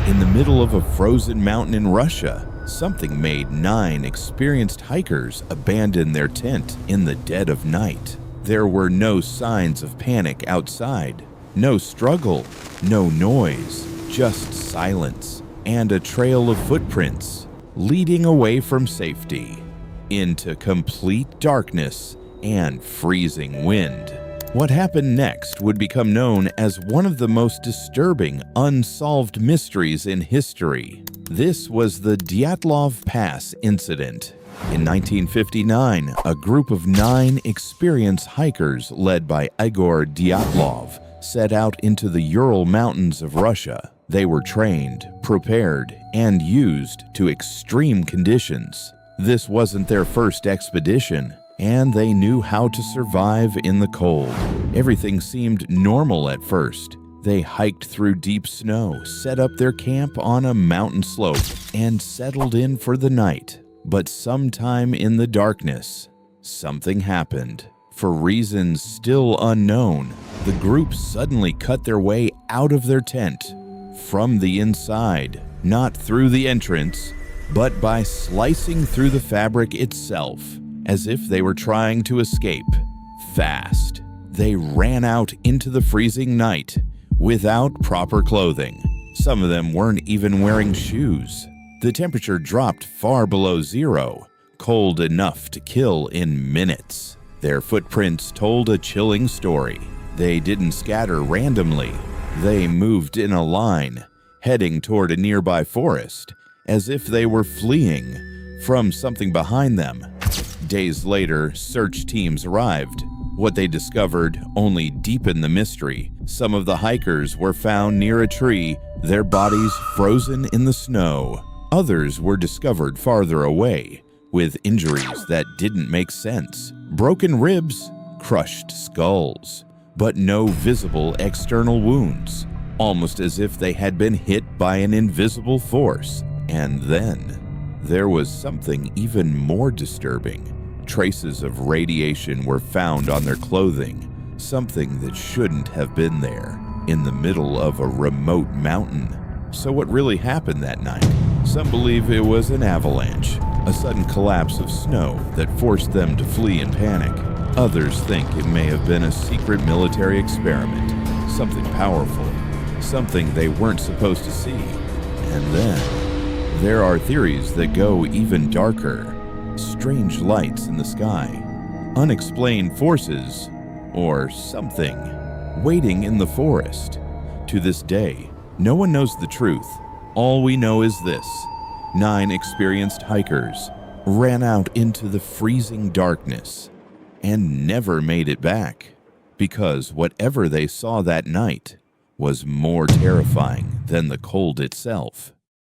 In the middle of a frozen mountain in Russia, something made 9 experienced hikers abandon their tent in the dead of night. There were no signs of panic outside, no struggle, no noise, just silence and a trail of footprints leading away from safety into complete darkness and freezing wind. What happened next would become known as one of the most disturbing unsolved mysteries in history. This was the Dyatlov Pass Incident. In 1959, a group of 9 experienced hikers led by Igor Dyatlov set out into the Ural Mountains of Russia. They were trained, prepared, and used to extreme conditions. This wasn't their first expedition, and they knew how to survive in the cold. Everything seemed normal at first. They hiked through deep snow, set up their camp on a mountain slope, and settled in for the night. But sometime in the darkness, something happened. For reasons still unknown, the group suddenly cut their way out of their tent from the inside, not through the entrance, but by slicing through the fabric itself, as if they were trying to escape. Fast, they ran out into the freezing night without proper clothing. Some of them weren't even wearing shoes. The temperature dropped far below zero, cold enough to kill in minutes. Their footprints told a chilling story. They didn't scatter randomly. They moved in a line, heading toward a nearby forest, as if they were fleeing from something behind them. Days later, search teams arrived. What they discovered only deepened the mystery. Some of the hikers were found near a tree, their bodies frozen in the snow. Others were discovered farther away, with injuries that didn't make sense. Broken ribs, crushed skulls, but no visible external wounds, almost as if they had been hit by an invisible force. And then there was something even more disturbing. Traces of radiation were found on their clothing, something that shouldn't have been there, in the middle of a remote mountain. So what really happened that night? Some believe it was an avalanche, a sudden collapse of snow that forced them to flee in panic. Others think it may have been a secret military experiment, something powerful, something they weren't supposed to see. And then there are theories that go even darker. Strange lights in the sky, unexplained forces, or something waiting in the forest. To this day, no one knows the truth. All we know is this: 9 experienced hikers ran out into the freezing darkness and never made it back, because whatever they saw that night was more terrifying than the cold itself.